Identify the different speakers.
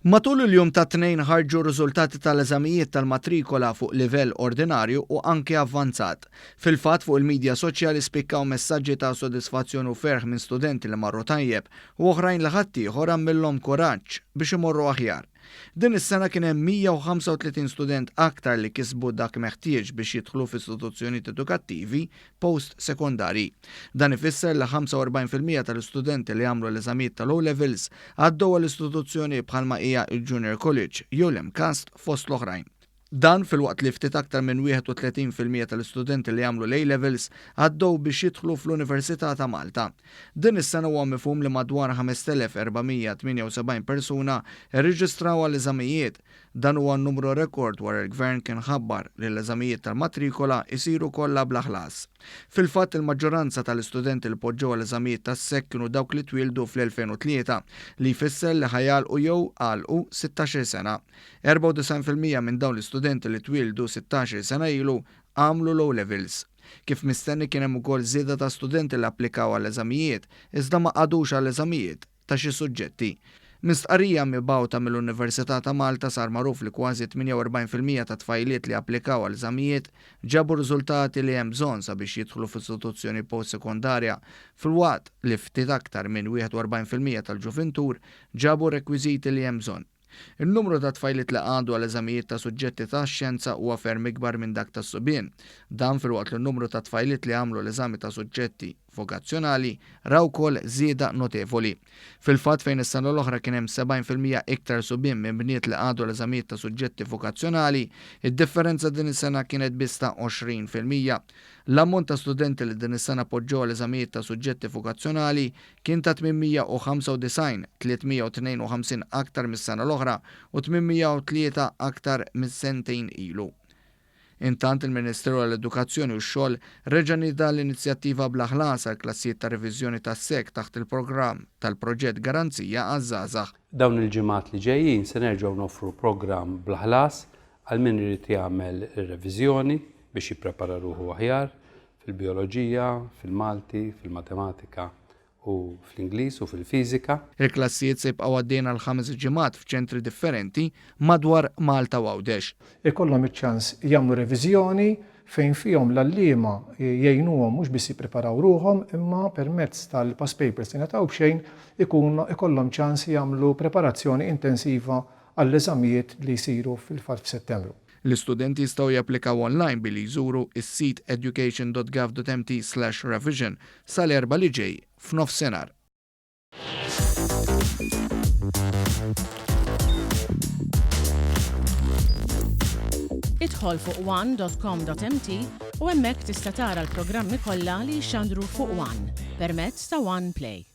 Speaker 1: Matul il-jum ta' tnejn ħarġu riżultati tal-eżamijiet tal-matrikola fuq livell ordinarju u anke avvanzat. Fil-fatt fuq il-medja soċjali spikkaw messaġġi ta' sodisfazzjon u ferħ minn studenti li marru tajjeb u oħrajn li ħadd ieħor għamilhom kuraġġ biex imorru aħjar. Din is-sena kien hemm 135 student aktar li kisbu dak meħtieġ biex jidħlu f'istituzzjonijiet edukattivi post-sekondari. Dan ifisser li 45% tal-istudenti li għamlu l-eżamijiet tal-O-levels għaddew l-istituzzjoni bħalma hija il-Junior College jew l-MCAST fost l-oħrajn. Dan fil-waqt li ftit aktar minn 31% tal-istudenti li għamlu l-A-levels għaddew biex jidħlu fl-Università ta' Malta. Din is-sena huwa mifhum li madwar 5478 persuna rreġistraw għall-eżamijiet. Dan huwa n-numru rekord wara l-Gvern kien ħabbar li l-eżamijiet tal-matrikola jsiru kollha bla ħlas. Fil-fatt il-maġġoranza tal-istudenti li poġġew għall-eżamijiet tas-sekk kienu dawk li twildu fl-2003 li jfisser li ħajalqu jew għalqu 16 sena. 94% minn dawn l-istudenti li twildu 16 sena ilu għamlu l-O-levels. Kif mistenni kien hemm ukoll żieda ta' studenti li applikaw għall-eżamijiet iżda ma qadux għall-eżamijiet ta' xi suġġetti. Mistqarrija mibgħuta mill-Università ta' Malta sar magħruf li kważi 48% ta' tfajliet li applikaw għal eżamijiet ġabu riżultati li hemm bżonn sabiex jidħlu f'istituzzjoni postsekondarja filwaqt li ftit aktar minn 41% tal-ġuventur ġabu rekwiżiti li hemm bżonn. Il-numru ta' tfajliet li għandu għal eżamijiet ta' suġġetti ta' xjenza huwa ferm ikbar minn dak tas subien. Dan filwaqt li n-numru ta' tfajliet li għamlu l-eżami ta' suġġetti vokazzjonali raw kol żieda notevoli. Fil-fatt fejn is-sena l-oħra kien hemm 70% iktar subien minn bniet li għadu l-eżamijiet ta' suġġetti vokazzjonali, id-differenza din is-sena kienet biss ta' 20%. L-ammont ta' studenti li din is-sena poġġew l-eżamijiet ta' suġġetti vokazzjonali kien ta' 895, 352 aktar mis-sena l-oħra u 803 aktar mis-sentejn ilu. Intant il-Ministeru għall-Edukazzjoni u x-xogħol reġa' nida l-inizjattiva bla ħlas għal klassijiet ta' reviżjoni tas-sekk taħt il-programm tal-proġett Garanzija għaż-żgħażagħ.
Speaker 2: Dawn il-ġimgħat li ġejjin se nerġgħu noffru programm bla ħlas għal min irid jagħmel ir-reviżjoni biex jipprepara ruħu aħjar fil-bioloġija, fil-Malti, fil-matematika u fl-Ingliż u fil-Fiżika.
Speaker 1: Il-klassijiet se jibqgħu għaddejn għal 5 ġimgħat f'ċentri differenti madwar Malta u Għawdex.
Speaker 3: Ikollhom iċ-ċans jagħmlu reviżjoni fejn fihom l-għalliema jgħinuhom mhux biss jippreparaw ruhom imma permezz tal-past papers li ngħataw b'xejn ikollhom ċans jagħmlu preparazzjoni intensiva għall-eżamijiet li jsiru fil-fatt f'Settembru.
Speaker 1: L-istudenti jistgħu japplikaw online billi jżuru is-sit education.gov.mt/revision sal-erba' li ġej f'nofsinhar.
Speaker 4: Idħol fuq one.com.mt u hemmhekk tista' tara l-programmi kollha li jxandru fuq One permezz ta' One Play.